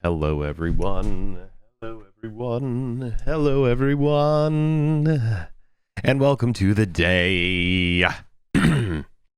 Hello everyone. Hello everyone. Hello everyone. And welcome to the day.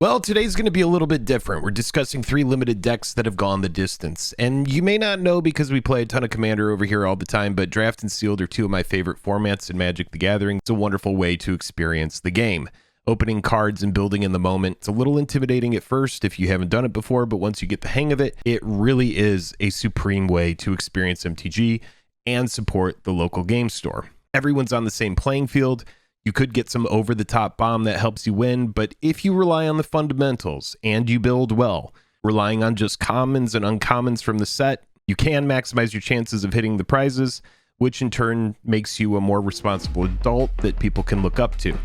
Well, today's going to be a little bit different. We're discussing 3 limited decks that have gone the distance. And you may not know because we play a ton of Commander over here all the time, but Draft and Sealed are 2 of my favorite formats in Magic the Gathering. It's a wonderful way to experience the game. Opening cards and building in the moment. It's a little intimidating at first if you haven't done it before, but once you get the hang of it, it really is a supreme way to experience MTG and support the local game store. Everyone's on the same playing field. You could get some over-the-top bomb that helps you win, but if you rely on the fundamentals and you build well, relying on just commons and uncommons from the set, you can maximize your chances of hitting the prizes, which in turn makes you a more responsible adult that people can look up to.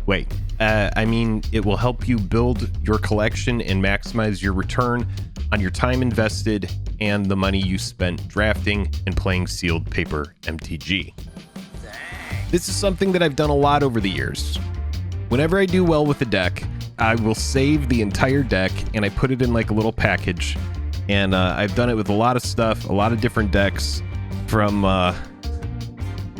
Wait, I mean, it will help you build your collection and maximize your return on your time invested and the money you spent drafting and playing sealed paper MTG. This is something that I've done a lot over the years. Whenever I do well with a deck, I will save the entire deck and I put it in like a little package. And I've done it with a lot of stuff, a lot of different decks from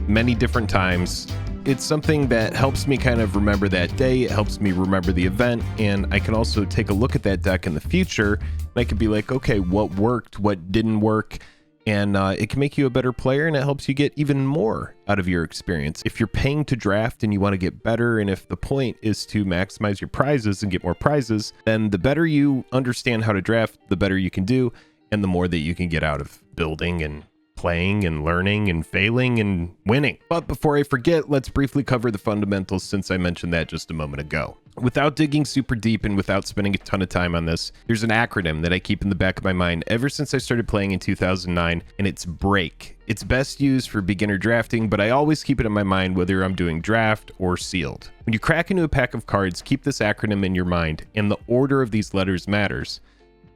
many different times. It's something that helps me kind of remember that day. It helps me remember the event, and I can also take a look at that deck in the future. And I can be like, okay, what worked, what didn't work, and it can make you a better player, and it helps you get even more out of your experience. If you're paying to draft and you want to get better, and if the point is to maximize your prizes and get more prizes, then the better you understand how to draft, the better you can do, and the more that you can get out of building and playing and learning and failing and winning. But before I forget, let's briefly cover the fundamentals since I mentioned that just a moment ago. Without digging super deep and without spending a ton of time on this, there's an acronym that I keep in the back of my mind ever since I started playing in 2009, and it's B.R.E.A.K. It's best used for beginner drafting, but I always keep it in my mind whether I'm doing draft or sealed. When you crack into a pack of cards, keep this acronym in your mind, and the order of these letters matters.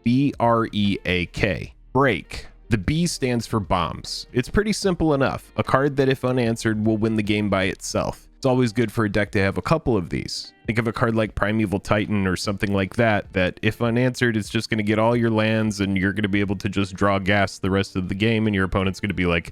B.R.E.A.K. B.R.E.A.K. The B stands for bombs. It's pretty simple enough. A card that, if unanswered, will win the game by itself. It's always good for a deck to have a couple of these. Think of a card like Primeval Titan or something like that, that if unanswered, it's just going to get all your lands and you're going to be able to just draw gas the rest of the game, and your opponent's going to be like,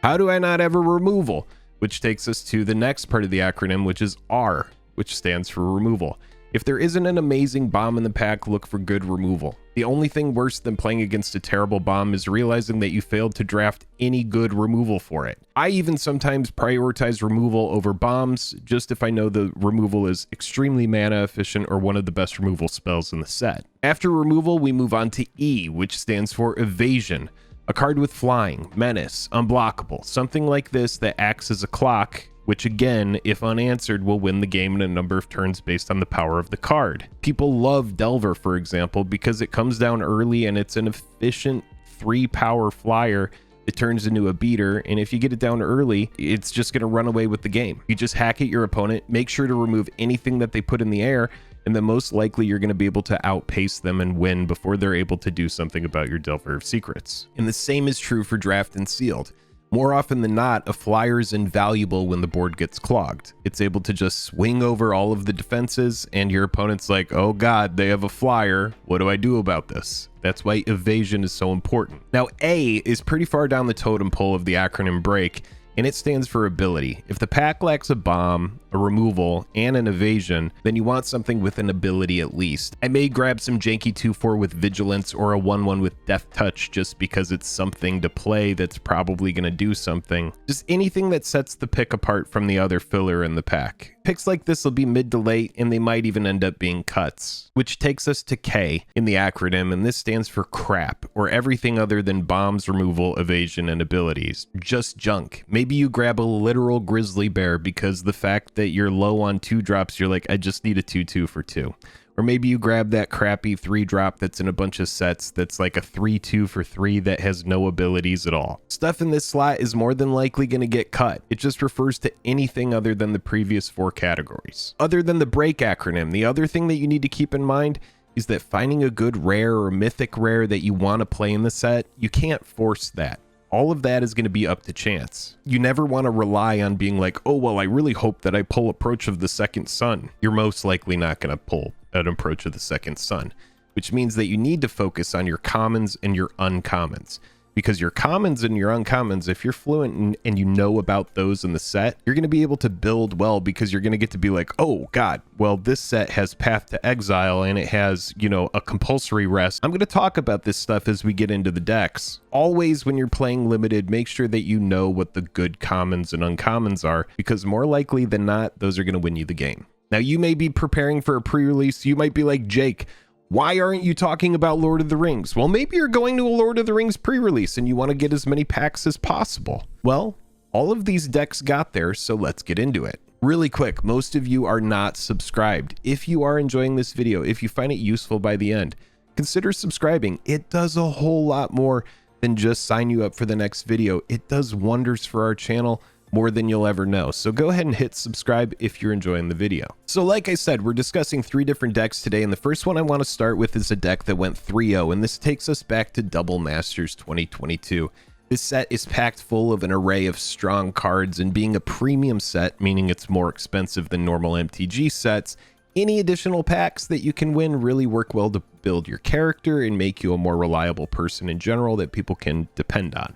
how do I not have a removal? Which takes us to the next part of the acronym, which is R, which stands for removal. If there isn't an amazing bomb in the pack, look for good removal. The only thing worse than playing against a terrible bomb is realizing that you failed to draft any good removal for it. I even sometimes prioritize removal over bombs, just if I know the removal is extremely mana efficient or one of the best removal spells in the set. After removal, we move on to E, which stands for evasion. A card with flying, menace, unblockable, something like this that acts as a clock, which again, if unanswered, will win the game in a number of turns based on the power of the card. People love Delver, for example, because it comes down early and it's an efficient 3-power flyer. It turns into a beater, and if you get it down early, it's just going to run away with the game. You just hack at your opponent, make sure to remove anything that they put in the air, and then most likely you're going to be able to outpace them and win before they're able to do something about your Delver of Secrets. And the same is true for Draft and Sealed. More often than not, a flyer is invaluable when the board gets clogged. It's able to just swing over all of the defenses, and your opponent's like, oh god, they have a flyer. What do I do about this? That's why evasion is so important. Now, A is pretty far down the totem pole of the acronym B.R.E.A.K, and it stands for ability. If the pack lacks a bomb, a removal, and an evasion, then you want something with an ability at least. I may grab some janky 2/4 with vigilance or a 1/1 with death touch just because it's something to play that's probably going to do something. Just anything that sets the pick apart from the other filler in the pack. Picks like this will be mid to late, and they might even end up being cuts. Which takes us to K in the acronym, and this stands for crap, or everything other than bombs, removal, evasion, and abilities. Just junk. Maybe you grab a literal grizzly bear because the fact that you're low on 2-drops, you're like, I just need a 2/2 for 2. Or maybe you grab that crappy 3-drop that's in a bunch of sets that's like a 3/2 for 3 that has no abilities at all. Stuff in this slot is more than likely going to get cut. It just refers to anything other than the previous 4 categories. Other than the B.R.E.A.K acronym, the other thing that you need to keep in mind is that finding a good rare or mythic rare that you want to play in the set, you can't force that. All of that is going to be up to chance. You never want to rely on being like, oh, well, I really hope that I pull Approach of the Second Sun. You're most likely not going to pull an Approach of the Second Sun, which means that you need to focus on your commons and your uncommons. because your commons and your uncommons, if you're fluent and you know about those in the set, you're going to be able to build well, because you're going to get to be like, oh god, well, this set has Path to Exile and it has, you know, a compulsory rest. I'm going to talk about this stuff as we get into the decks. Always when you're playing limited, make sure that you know what the good commons and uncommons are, because more likely than not, those are going to win you the game. Now, you may be preparing for a pre-release. You might be like, Jake, why aren't you talking about Lord of the Rings? Well, maybe you're going to a Lord of the Rings pre-release and you want to get as many packs as possible. Well, all of these decks got there, so let's get into it. Really quick, most of you are not subscribed. If you are enjoying this video, if you find it useful by the end, consider subscribing. It does a whole lot more than just sign you up for the next video. It does wonders for our channel, more than you'll ever know. So go ahead and hit subscribe if you're enjoying the video. So like I said, we're discussing 3 different decks today, and the first one I want to start with is a deck that went 3-0, and this takes us back to Double Masters 2022. This set is packed full of an array of strong cards, and being a premium set, meaning it's more expensive than normal MTG sets, any additional packs that you can win really work well to build your character and make you a more reliable person in general that people can depend on.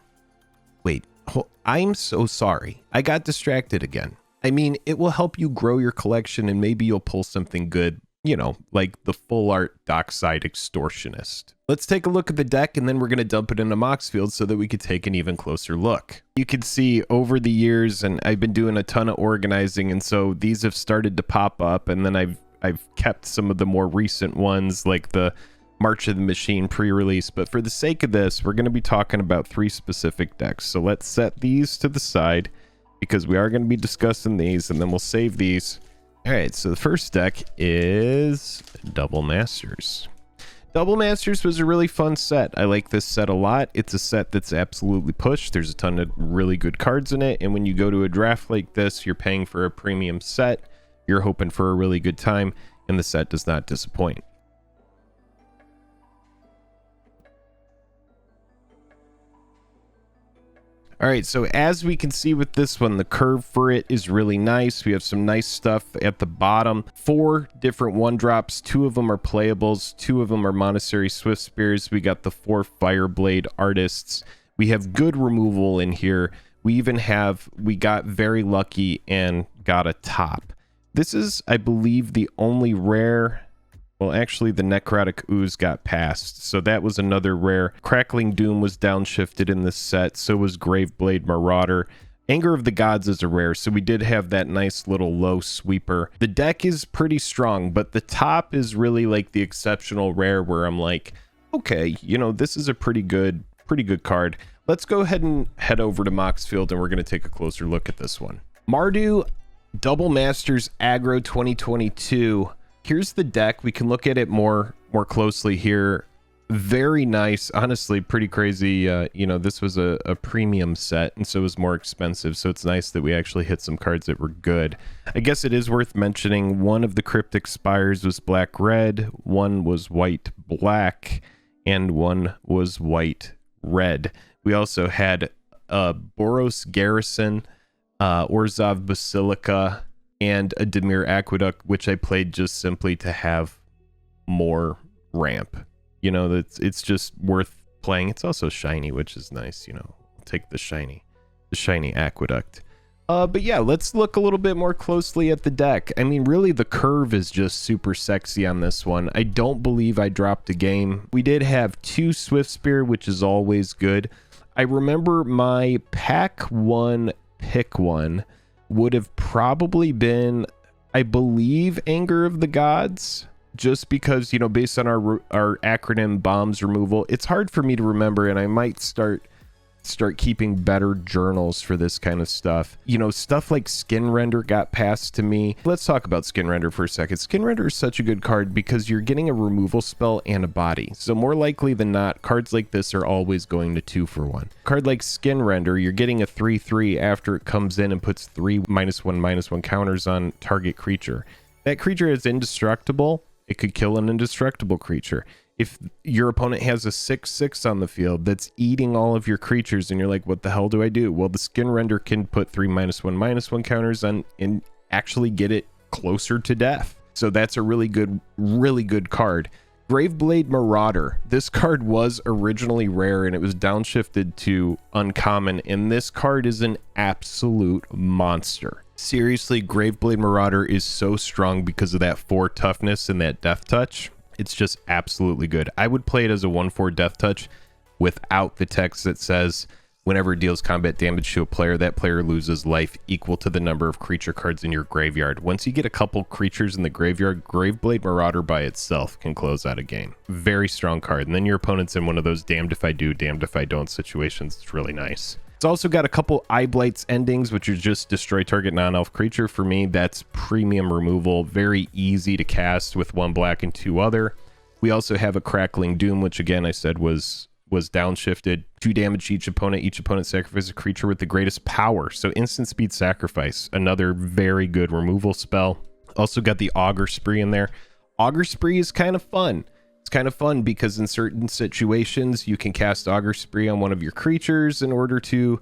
Wait, I'm so sorry. I got distracted again. I mean, it will help you grow your collection and maybe you'll pull something good, you know, like the full art Dockside Extortionist. Let's take a look at the deck, and then we're going to dump it into Moxfield so that we could take an even closer look. You can see over the years, and I've been doing a ton of organizing, and so these have started to pop up, and then I've kept some of the more recent ones like the March of the Machine pre-release, but for the sake of this, we're going to be talking about 3 specific decks. So let's set these to the side because we are going to be discussing these, and then we'll save these. All right, so the first deck is Double Masters. Double Masters was a really fun set. I like this set a lot. It's a set that's absolutely pushed. There's a ton of really good cards in it, and when you go to a draft like this, you're paying for a premium set. You're hoping for a really good time, and the set does not disappoint. All right, so as we can see with this one, the curve for it is really nice. We have some nice stuff at the bottom. 4 different 1-drops. 2 of them are playables. 2 of them are Monastery Swift Spears. We got the 4 Fireblade Artists. We have good removal in here. We got very lucky and got a top. This is, I believe, the only rare. Well, actually, the Necrotic Ooze got passed, so that was another rare. Crackling Doom was downshifted in this set, so was Graveblade Marauder. Anger of the Gods is a rare, so we did have that nice little low sweeper. The deck is pretty strong, but the top is really like the exceptional rare where I'm like, okay, you know, this is a pretty good card. Let's go ahead and head over to Moxfield, and we're going to take a closer look at this one. Mardu Double Masters Aggro 2022. Here's the deck. We can look at it more closely here. Very nice, honestly, pretty crazy. You know, this was a premium set, and so it was more expensive, so it's nice that we actually hit some cards that were good. I guess it is worth mentioning one of the Cryptic Spires was black-red, one was white-black, and one was white-red. We also had Boros Garrison, Orzhov Basilica, and a Dimir Aqueduct, which I played just simply to have more ramp. You know, it's just worth playing. It's also shiny, which is nice. You know, I'll take the shiny Aqueduct. But yeah, let's look a little bit more closely at the deck. I mean, really, the curve is just super sexy on this one. I don't believe I dropped a game. We did have 2 Swift Spear, which is always good. I remember my pack 1 pick 1 would have probably been, I believe, Anger of the Gods, just because, you know, based on our acronym bombs removal, it's hard for me to remember, and I might start keeping better journals for this kind of stuff. You know, stuff like Skin Render got passed to me. Let's talk about Skin Render for a second. Skin Render is such a good card because you're getting a removal spell and a body. So more likely than not, cards like this are always going to 2 for 1. Card like Skin Render, you're getting a 3/3 after it comes in and puts 3 -1/-1 counters on target creature. That creature is indestructible. It could kill an indestructible creature. If your opponent has a 6/6 on the field that's eating all of your creatures and you're like, what the hell do I do? Well, the Skin Render can put 3 -1/-1 counters on and actually get it closer to death. So that's a really good card. Graveblade Marauder. This card was originally rare and it was downshifted to uncommon, and this card is an absolute monster. Seriously, Graveblade Marauder is so strong because of that 4 toughness and that death touch. It's just absolutely good. I would play it as a 1/4 death touch without the text that says whenever it deals combat damage to a player, that player loses life equal to the number of creature cards in your graveyard. Once you get a couple creatures in the graveyard, Graveblade Marauder by itself can close out a game. Very strong card. And then your opponent's in one of those damned if I do, damned if I don't situations. It's really nice. It's also got a couple Eye Blights endings, which are just destroy target non-elf creature. For me, that's premium removal. Very easy to cast with 1 black and 2 other. We also have a Crackling Doom, which again I said was downshifted. 2 damage to each opponent. Each opponent sacrifices a creature with the greatest power. So instant speed sacrifice. Another very good removal spell. Also got the Augur Spree in there. Augur Spree is kind of fun. It's kind of fun because in certain situations you can cast Augur Spree on one of your creatures in order to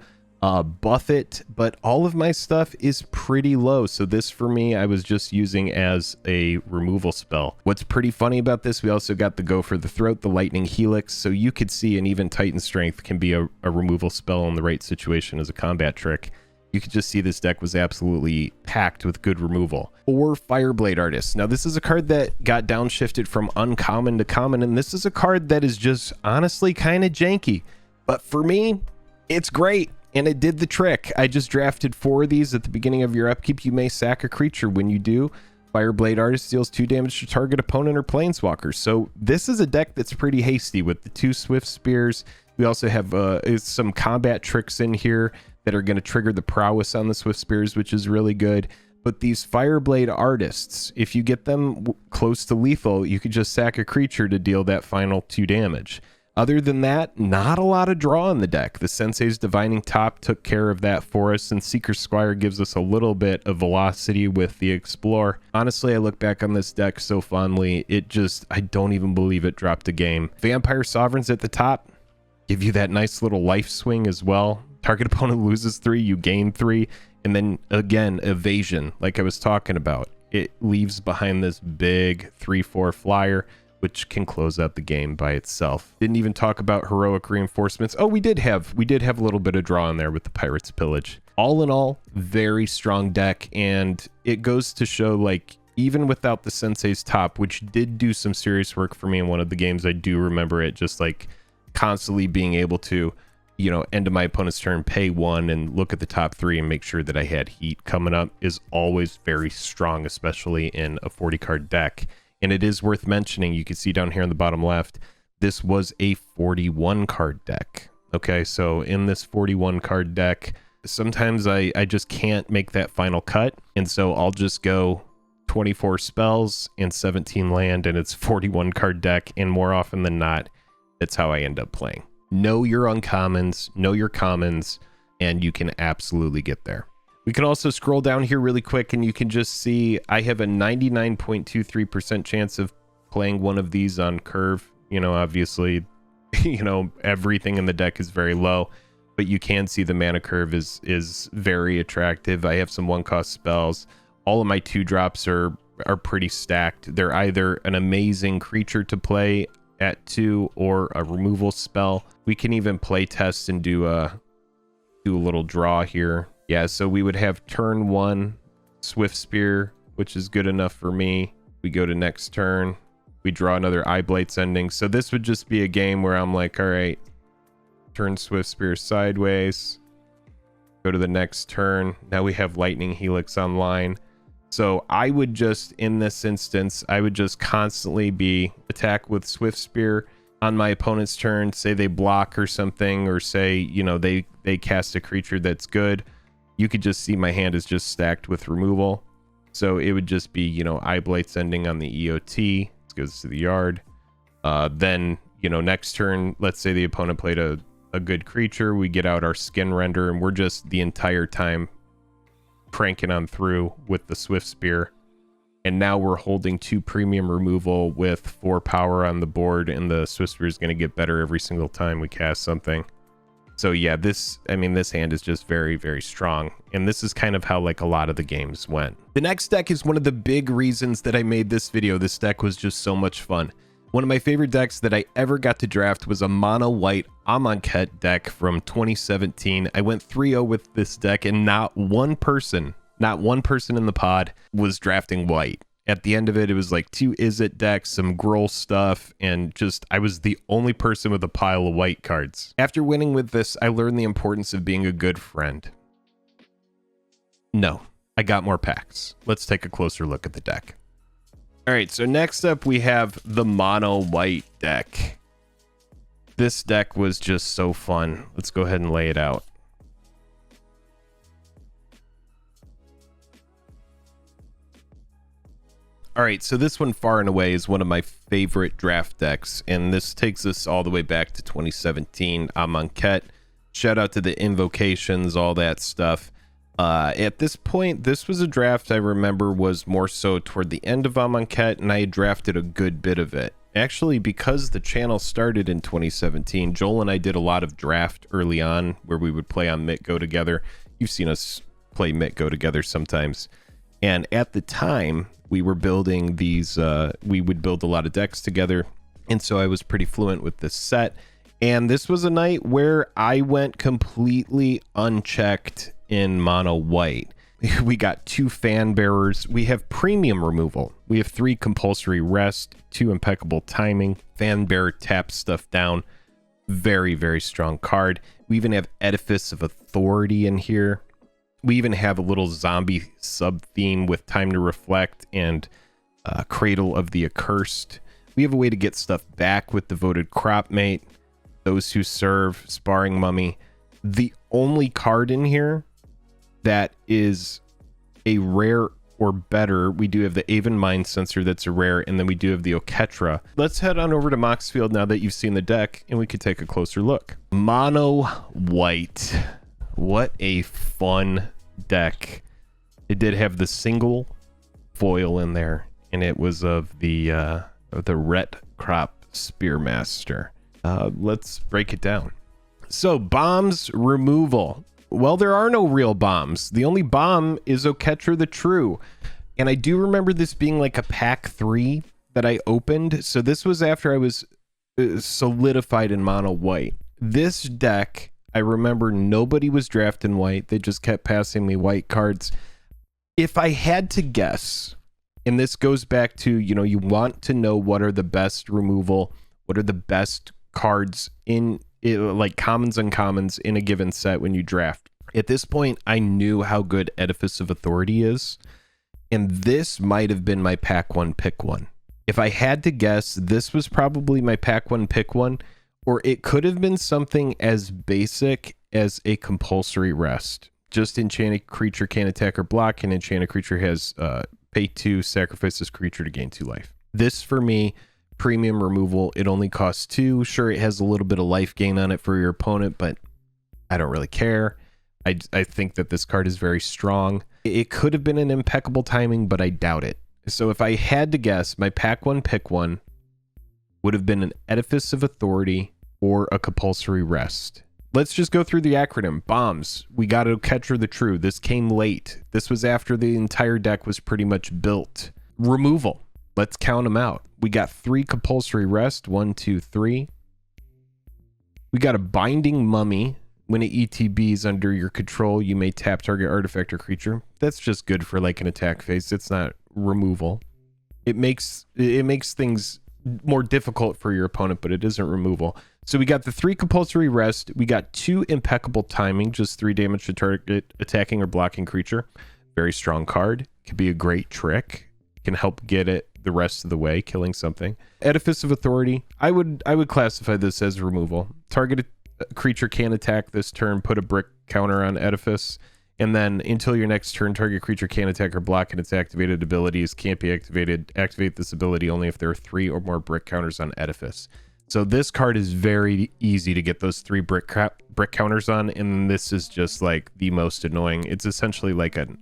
buff it, but all of my stuff is pretty low, so this for me I was just using as a removal spell. What's pretty funny about this, we also got the Go for the Throat, the Lightning Helix, so you could see an even Titan Strength can be a removal spell in the right situation as a combat trick. You could just see this deck was absolutely packed with good removal. Or Fireblade Artist. Now this is a card that got downshifted from uncommon to common, and this is a card that is just honestly kind of janky, but for me it's great. And it did the trick. I just drafted 4 of these at the beginning of your upkeep. You may sack a creature. When you do, Fireblade Artist deals 2 damage to target opponent or planeswalker. So this is a deck that's pretty hasty with the 2 Swift Spears. We also have some combat tricks in here that are going to trigger the prowess on the Swift Spears, which is really good. But these Fireblade Artists, if you get them close to lethal, you could just sack a creature to deal that final 2 damage. Other than that, not a lot of draw in the deck. The Sensei's Divining Top took care of that for us, and Seeker Squire gives us a little bit of velocity with the Explore. Honestly, I look back on this deck so fondly, I don't even believe it dropped a game. Vampire Sovereigns at the top give you that nice little life swing as well. Target opponent loses 3, you gain 3, and then again, evasion, like I was talking about. It leaves behind this big 3/4 flyer, which can close out the game by itself. Didn't even talk about heroic reinforcements. Oh, we did have a little bit of draw in there with the Pirate's Pillage. All in all, very strong deck, and it goes to show, like, even without the Sensei's Top, which did do some serious work for me in one of the games, I do remember it just like constantly being able to, you know, end of my opponent's turn, pay 1 and look at the top 3 and make sure that I had heat coming up is always very strong, especially in a 40 card deck. And it is worth mentioning, you can see down here on the bottom left, this was a 41 card deck. Okay, so in this 41 card deck, sometimes I just can't make that final cut. And so I'll just go 24 spells and 17 land, and it's 41 card deck. And more often than not, that's how I end up playing. Know your uncommons, know your commons, and you can absolutely get there. We can also scroll down here really quick and you can just see I have a 99.23% chance of playing one of these on curve. You know, obviously, you know, everything in the deck is very low, but you can see the mana curve is very attractive. I have some 1-cost spells. All of my 2-drops are pretty stacked. They're either an amazing creature to play at 2 or a removal spell. We can even play test and do a little draw here. Yeah, so we would have turn 1 Swift Spear, which is good enough for me. We go to next turn. We draw another Eye Blights ending. So this would just be a game where I'm like, all right, turn Swift Spear sideways. Go to the next turn. Now we have Lightning Helix online. So I would just, in this instance, I would just constantly be attack with Swift Spear on my opponent's turn. Say they block or something, or say, you know, they cast a creature that's good. You could just see my hand is just stacked with removal. So it would just be, you know, Eye Blights ending on the EOT. It goes to the yard. Then, you know, next turn, let's say the opponent played a good creature. We get out our Skin Render, and we're just the entire time cranking on through with the Swift Spear. And now we're holding 2 premium removal with 4 power on the board, and the Swift Spear is going to get better every single time we cast something. So yeah, this hand is just very, very strong. And this is kind of how like a lot of the games went. The next deck is one of the big reasons that I made this video. This deck was just so much fun. One of my favorite decks that I ever got to draft was a mono white Amonkhet deck from 2017. I went 3-0 with this deck, and not one person in the pod was drafting white. At the end of it, it was like 2 Izzet decks, some Gruul stuff, and just I was the only person with a pile of white cards. After winning with this, I learned the importance of being a good friend. No, I got more packs. Let's take a closer look at the deck. All right, so next up we have the mono white deck. This deck was just so fun. Let's go ahead and lay it out. All right, so this one far and away is one of my favorite draft decks, and this takes us all the way back to 2017. Amonkhet. Shout out to the invocations, all that stuff. At this point, this was a draft I remember was more so toward the end of Amonkhet, and I had drafted a good bit of it. Actually, because the channel started in 2017, Joel and I did a lot of draft early on where we would play on MTG together. You've seen us play MTG together sometimes. And at the time, we were building these, we would build a lot of decks together. And so I was pretty fluent with this set. And this was a night where I went completely unchecked in mono white. We got 2 fan bearers. We have premium removal. We have 3 compulsory rest, 2 impeccable timing. Fan bearer taps stuff down. Very, very strong card. We even have Edifice of Authority in here. We even have a little zombie sub theme with Time to Reflect and Cradle of the Accursed. We have a way to get stuff back with Devoted Cropmate, Those Who Serve, Sparring Mummy. The only card in here that is a rare or better, we do have the Aven Mind Sensor that's a rare, and then we do have the Oketra. Let's head on over to Moxfield now that you've seen the deck, and we could take a closer look. Mono white. What a fun deck. It did have the single foil in there, and it was of the Ret Crop Spearmaster. Let's break it down. So, bombs removal. Well, there are no real bombs. The only bomb is Oketra the True. And I do remember this being like a pack 3 that I opened. So this was after I was solidified in mono white. This deck, I remember nobody was drafting white. They just kept passing me white cards. If I had to guess, and this goes back to, you know, you want to know what are the best removal, what are the best cards in like commons and uncommons in a given set when you draft. At this point, I knew how good Edifice of Authority is, and this might have been my pack 1 pick 1. If I had to guess, this was probably my pack 1 pick 1, or it could have been something as basic as a compulsory rest. Just enchanted creature can't attack or block, and enchanted creature has pay 2, sacrifice this creature to gain 2 life. This for me, premium removal, it only costs 2. Sure, it has a little bit of life gain on it for your opponent, but I don't really care. I think that this card is very strong. It could have been an impeccable timing, but I doubt it. So if I had to guess, my pack 1 pick 1 would have been an Edifice of Authority or a compulsory rest. Let's just go through the acronym. Bombs. We got Oketra the True. This came late. This was after the entire deck was pretty much built. Removal. Let's count them out. We got 3 compulsory rest. 1, 2, 3. We got a Binding Mummy. When it ETBs under your control, you may tap target artifact or creature. That's just good for like an attack phase. It's not removal. It makes things more difficult for your opponent, but it isn't removal. So we got the 3 compulsory rest. We got 2 impeccable timing, just 3 damage to target attacking or blocking creature. Very strong card. Could be a great trick. Can help get it the rest of the way, killing something. Edifice of Authority. I would classify this as removal. Targeted creature can attack this turn, put a brick counter on Edifice, and then until your next turn, target creature can attack or block, and its activated abilities can't be activated. Activate this ability only if there are 3 or more brick counters on Edifice. So this card is very easy to get those 3 brick counters on, and this is just like the most annoying. It's essentially like an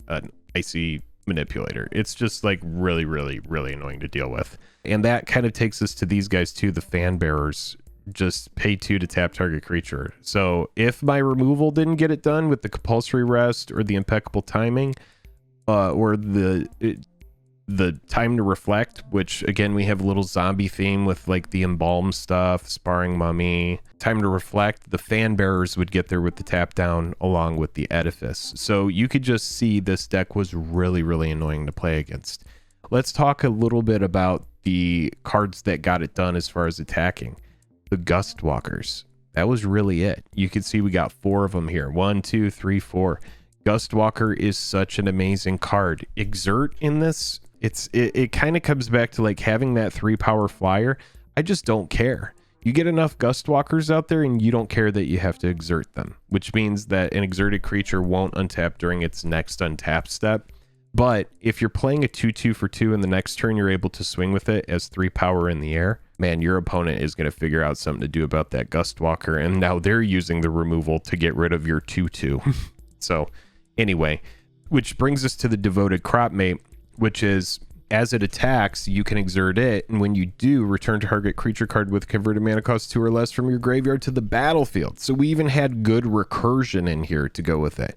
icy manipulator. It's just like really, really, really annoying to deal with. And that kind of takes us to these guys too, the fan bearers. Just pay 2 to tap target creature. So if my removal didn't get it done with the compulsory rest or the impeccable timing, or the time to reflect, which again, we have a little zombie theme with like the embalm stuff, sparring mummy. Time to reflect, the fan bearers would get there with the tap down along with the edifice. So you could just see this deck was really, really annoying to play against. Let's talk a little bit about the cards that got it done as far as attacking. The Gust Walkers. That was really it. You can see we got 4 of them here. 1, 2, 3, 4. Gust Walker is such an amazing card. Exert in this, it kind of comes back to like having that 3-power flyer. I just don't care. You get enough Gust Walkers out there and you don't care that you have to exert them, which means that an exerted creature won't untap during its next untap step. But if you're playing a 2/2 for 2 and the next turn you're able to swing with it as 3 power in the air, man, your opponent is going to figure out something to do about that Gust Walker, and now they're using the removal to get rid of your 2/2. So anyway, which brings us to the Devoted Cropmate, which is as it attacks, you can exert it, and when you do, return target creature card with converted mana cost 2 or less from your graveyard to the battlefield. So we even had good recursion in here to go with it.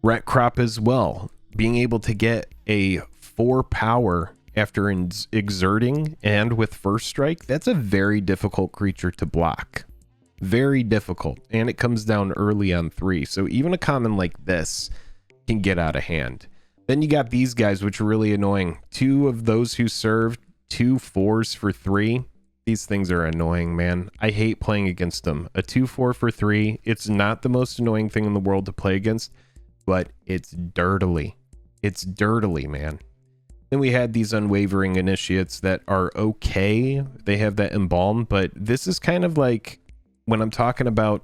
Ret Crop as well, being able to get a 4 power after exerting and with first strike, that's a very difficult creature to block. Very difficult, and it comes down early on 3. So even a common like this can get out of hand. Then you got these guys, which are really annoying. 2 of those who served, 2 4s for 3. These things are annoying, man. I hate playing against them. A 2/4 for 3. It's not the most annoying thing in the world to play against, but it's dirtily. It's dirtily, man. Then we had these Unwavering Initiates that are okay. They have that embalm, but this is kind of like when I'm talking about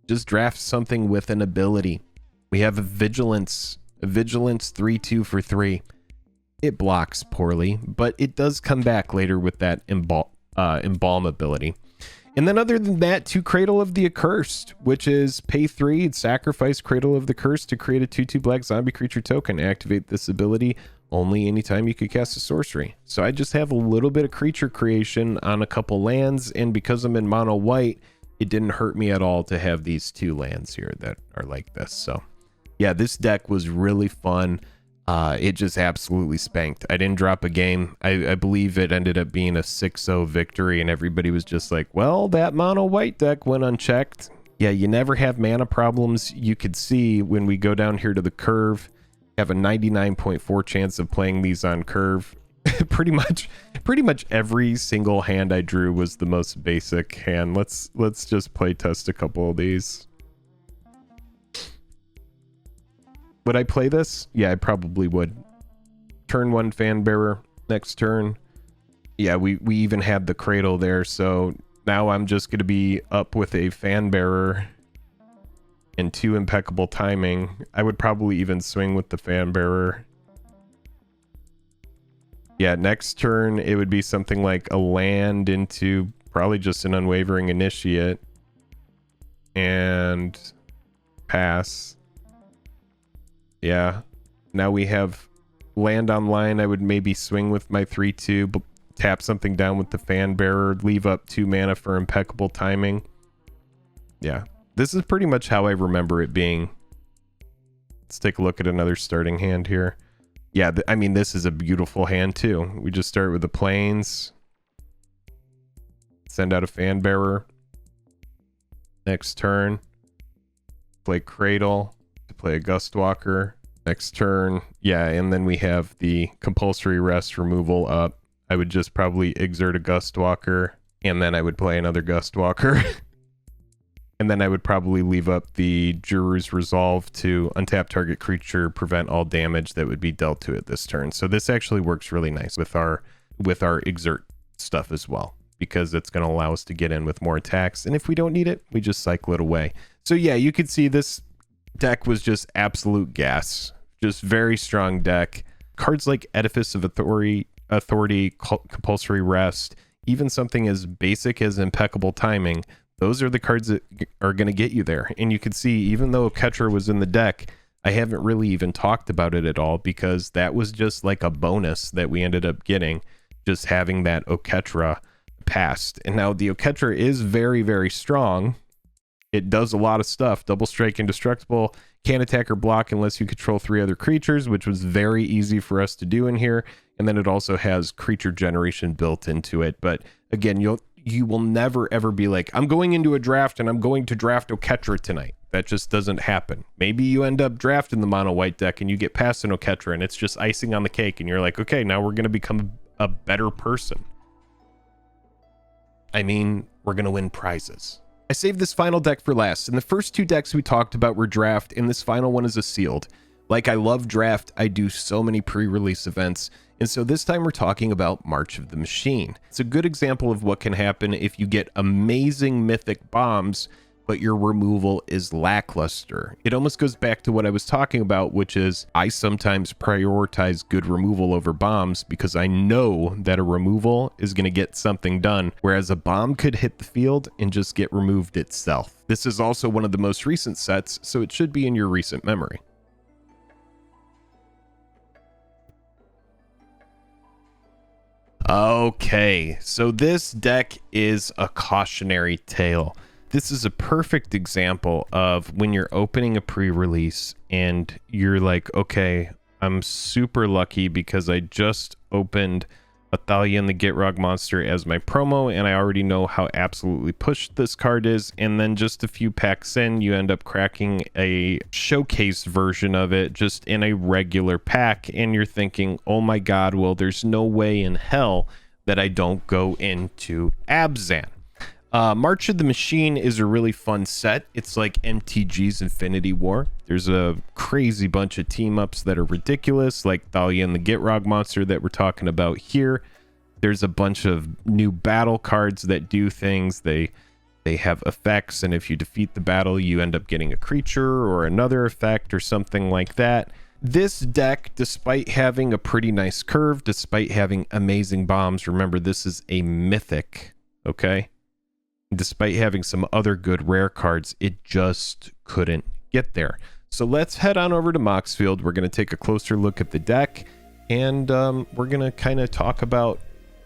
just draft something with an ability. We have a Vigilance 3/2 for 3. It blocks poorly, but it does come back later with that embalm ability. And then other than that, 2 Cradle of the Accursed, which is pay 3 and sacrifice Cradle of the Curse to create a 2/2 black zombie creature token. Activate this ability only anytime you could cast a sorcery. So I just have a little bit of creature creation on a couple lands, and because I'm in mono white, it didn't hurt me at all to have these 2 lands here that are like this. So yeah, this deck was really fun. It just absolutely spanked. I didn't drop a game. I believe it ended up being a 6-0 victory, and everybody was just like, well, that mono white deck went unchecked. Yeah, you never have mana problems. You could see when we go down here to the curve, have a 99.4 chance of playing these on curve. pretty much every single hand I drew was the most basic hand. Let's just play test a couple of these. Would I play this? Yeah, I probably would. Turn 1 Fan Bearer. Next turn. Yeah, we even had the Cradle there, so now I'm just going to be up with a Fan Bearer and 2 Impeccable Timing. I would probably even swing with the Fan Bearer. Yeah, next turn it would be something like a land into probably just an Unwavering Initiate and pass. Yeah, now we have land online. I would maybe swing with my 3/2, tap something down with the Fan Bearer, leave up 2 mana for Impeccable Timing. Yeah, this is pretty much how I remember it being. Let's take a look at another starting hand here. Yeah, I mean, this is a beautiful hand too. We just start with the plains, send out a Fan Bearer. Next turn, play Cradle to play a Gust Walker. Next turn, yeah, and then we have the Compulsory Rest removal up. I would just probably exert a Gust Walker, and then I would play another Gust Walker. And then I would probably leave up the Juru's Resolve to untap target creature, prevent all damage that would be dealt to it this turn. So this actually works really nice with our exert stuff as well, because it's going to allow us to get in with more attacks. And if we don't need it, we just cycle it away. So yeah, you could see this deck was just absolute gas. Just very strong deck. Cards like Edifice of Authority, Compulsory Rest, even something as basic as Impeccable Timing, those are the cards that are going to get you there. And you can see, even though Oketra was in the deck, I haven't really even talked about it at all, because that was just like a bonus that we ended up getting, just having that Oketra passed. And now the Oketra is very, very strong. It does a lot of stuff. Double strike indestructible, can't attack or block unless you control 3 other creatures, which was very easy for us to do in here. And then it also has creature generation built into it. But again, you will never ever be like, I'm going into a draft and I'm going to draft Oketra tonight. That just doesn't happen. Maybe you end up drafting the mono white deck and you get past an Oketra and it's just icing on the cake and you're like, okay, now we're going to become a better person. I mean, we're going to win prizes. I saved this final deck for last, and the first 2 decks we talked about were draft, and this final one is a sealed. Like, I love draft, I do so many pre-release events, and so this time we're talking about March of the Machine. It's a good example of what can happen if you get amazing mythic bombs, but your removal is lackluster. It almost goes back to what I was talking about, which is I sometimes prioritize good removal over bombs because I know that a removal is going to get something done, whereas a bomb could hit the field and just get removed itself. This is also one of the most recent sets, so it should be in your recent memory. Okay, so this deck is a cautionary tale. This is a perfect example of when you're opening a pre-release and you're like, okay, I'm super lucky because I just opened a Thalia and the Gitrog monster as my promo, and I already know how absolutely pushed this card is. And then just a few packs in, you end up cracking a showcase version of it just in a regular pack. And you're thinking, oh my God, well, there's no way in hell that I don't go into Abzan. March of the Machine is a really fun set. It's like MTG's Infinity War. There's a crazy bunch of team ups that are ridiculous, like Thalia and the Gitrog monster that we're talking about here. There's a bunch of new battle cards that do things. They have effects, and if you defeat the battle, you end up getting a creature or another effect or something like that. This deck, despite having a pretty nice curve, despite having amazing bombs, remember this is a mythic, okay? Despite having some other good rare cards, it just couldn't get there. So let's head on over to Moxfield. We're going to take a closer look at the deck, and we're going to kind of talk about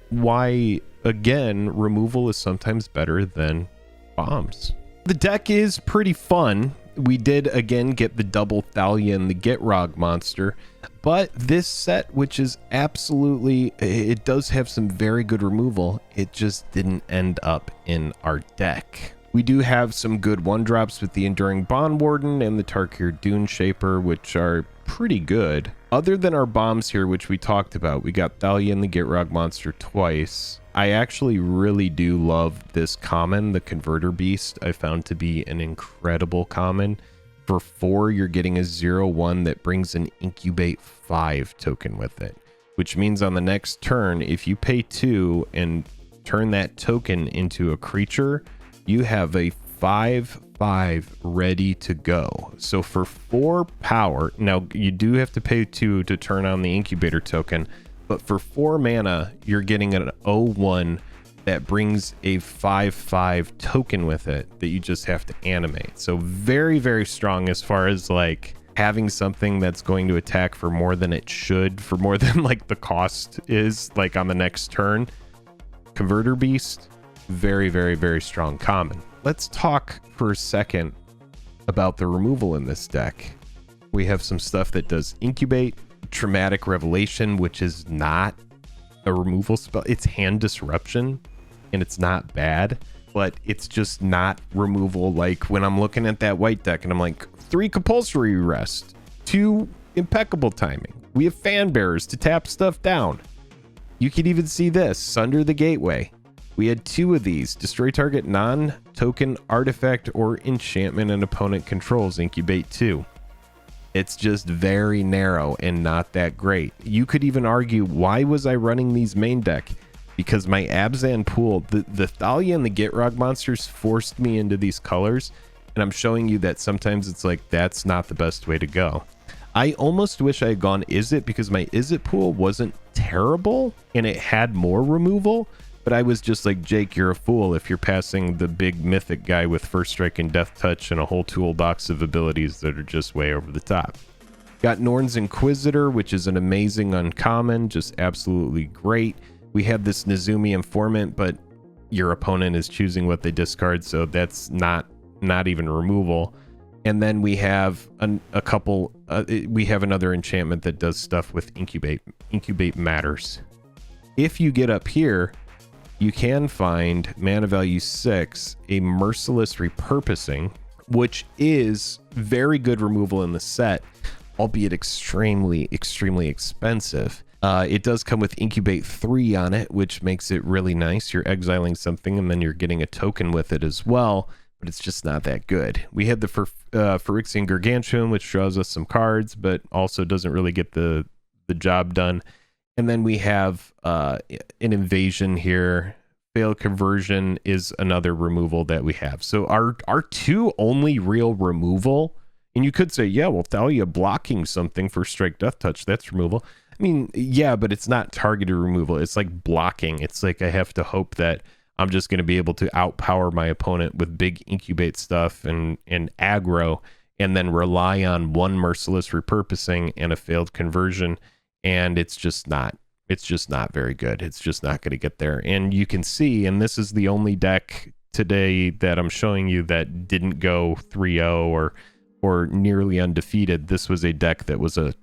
why, again, removal is sometimes better than bombs. The deck is pretty fun. We did, again, get the double Thalia and the Gitrog monster, but this set, which is absolutely, it does have some very good removal, it just didn't end up in our deck. We do have some good 1-drops with the Enduring Bond Warden and the Tarkir Dune Shaper, which are pretty good. Other than our bombs here, which we talked about, we got Thalia and the Gitrog monster twice. I actually really do love this common, the Converter Beast. I found to be an incredible common. For 4, you're getting a 0/1 that brings an Incubate 5 token with it, which means on the next turn, if you pay 2 and turn that token into a creature, you have a 5/5 ready to go. So for 4 power, now you do have to pay 2 to turn on the Incubator token, but for 4 mana, you're getting an 0/1 that brings a 5/5 token with it that you just have to animate. So very, very strong as far as like having something that's going to attack for more than it should, for more than like the cost is, like on the next turn. Converter Beast, very, very, very strong common. Let's talk for a second about the removal in this deck. We have some stuff that does Incubate, Traumatic Revelation, which is not a removal spell. It's Hand Disruption, and it's not bad, but it's just not removal. Like when I'm looking at that white deck and I'm like, 3 Compulsory Rest, 2 Impeccable Timing. We have Fan Bearers to tap stuff down. You can even see this, Sunder the Gateway. We had 2 of these. Destroy target non-token artifact or enchantment an opponent controls. Incubate 2. It's just very narrow and not that great. You could even argue, why was I running these main deck? Because my Abzan pool, the Thalia and the Gitrog monsters forced me into these colors, and I'm showing you that sometimes it's like, that's not the best way to go. I almost wish I had gone Izzet, because my Izzet pool wasn't terrible, and it had more removal, but I was just like, Jake, you're a fool if you're passing the big mythic guy with First Strike and Death Touch and a whole toolbox of abilities that are just way over the top. Got Norn's Inquisitor, which is an amazing uncommon, just absolutely great. We have this Nezumi Informant, but your opponent is choosing what they discard, so that's not not even removal. And then we have a couple, we have another enchantment that does stuff with incubate. Incubate matters. If you get up here, you can find mana value 6, a Merciless Repurposing, which is very good removal in the set, albeit extremely expensive. It does come with Incubate 3 on it, which makes it really nice. You're exiling something and then you're getting a token with it as well, but it's just not that good. We had the Phyrexian Gargantuan, which draws us some cards, but also doesn't really get the job done. And then we have an Invasion here. Failed Conversion is another removal that we have. So our two only real removal, and you could say, yeah, well, Thalia blocking something for Strike Death Touch, that's removal. I mean, yeah, but it's not targeted removal. It's like blocking. It's like I have to hope that I'm just going to be able to outpower my opponent with big incubate stuff and aggro, and then rely on one Merciless Repurposing and a Failed Conversion, and it's just not very good. It's just not going to get there. And you can see, and this is the only deck today that I'm showing you that didn't go 3-0 or nearly undefeated. This was a deck that was a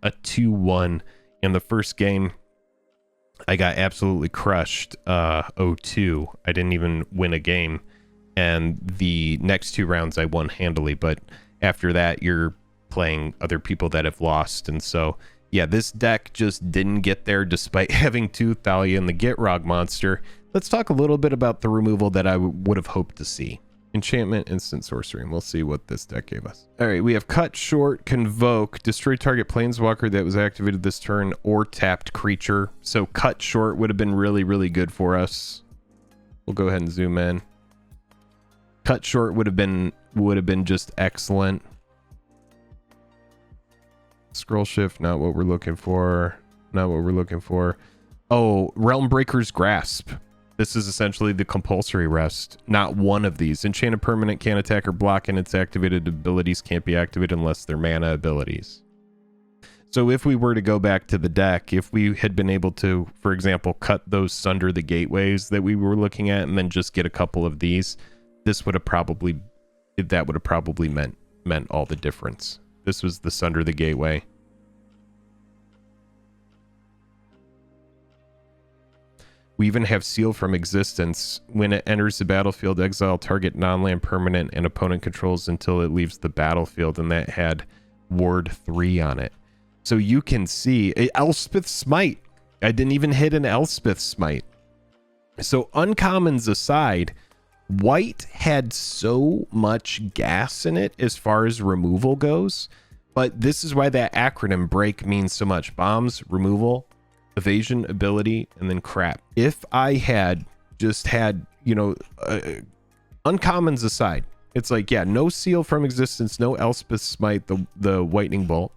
2-1 in the first game. I got absolutely crushed 0-2. I didn't even win a game, and the next 2 rounds I won handily, but after that you're playing other people that have lost. And so yeah, this deck just didn't get there despite having 2 Thalia and the Gitrog monster. Let's talk a little bit about the removal that I would have hoped to see. Enchantment, instant sorcery, and we'll see what this deck gave us. All right, we have Cut Short, Convoke, destroy target planeswalker that was activated this turn or tapped creature. So Cut Short would have been really good for us. We'll go ahead and zoom in. Cut Short would have been just excellent. Scroll Shift, not what we're looking for. Not what we're looking for. Oh, Realm Breaker's Grasp. This is essentially the compulsory rest. Not one of these. Enchanted permanent can't attack or block, and its activated abilities can't be activated unless they're mana abilities. So if we were to go back to the deck, if we had been able to, for example, cut those Sunder the Gateways that we were looking at and then just get a couple of these, this would have probably, that would have probably meant all the difference. This was the Sunder the Gateway. We even have Seal from Existence. When it enters the battlefield, exile target non-land permanent and opponent controls until it leaves the battlefield, and that had Ward 3 on it. So you can see Elspeth Smite. I didn't even hit an Elspeth Smite. So uncommons aside, white had so much gas in it as far as removal goes, but this is why that acronym B.R.E.A.K means so much. Bombs, removal, evasion, ability, and then crap. If I had just had, you know, uncommons aside, it's like, yeah, no Seal from Existence, no Elspeth Smite, the Whitening Bolt.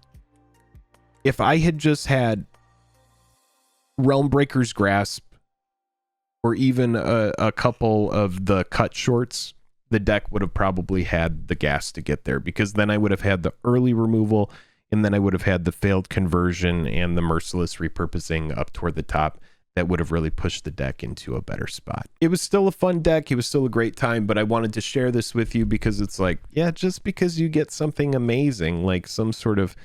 If I had just had Realm Breaker's Grasp, or even a couple of the Cut Shorts, the deck would have probably had the gas to get there, because then I would have had the early removal, and then I would have had the Failed Conversion and the Merciless Repurposing up toward the top. That would have really pushed the deck into a better spot. It was still a fun deck. It was still a great time, but I wanted to share this with you because it's like, yeah, just because you get something amazing, like some sort of,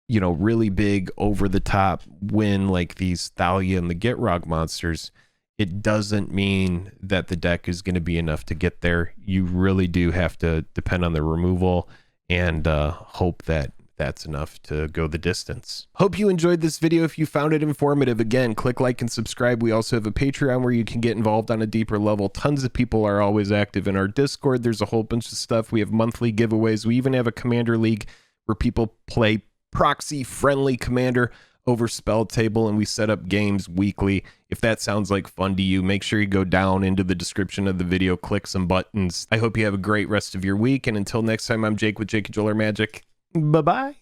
you know, really big over the top win like these Thalia and the Gitrog monsters, it doesn't mean that the deck is going to be enough to get there. You really do have to depend on the removal and hope that that's enough to go the distance. Hope you enjoyed this video. If you found it informative, again, click like and subscribe. We also have a Patreon where you can get involved on a deeper level. Tons of people are always active in our Discord. There's a whole bunch of stuff. We have monthly giveaways. We even have a Commander League where people play proxy-friendly Commander over Spell Table, and we set up games weekly. If that sounds like fun to you, make sure you go down into the description of the video, click some buttons. I hope you have a great rest of your week, and until next time, I'm Jake with Jake and Joel Magic. Bye-bye.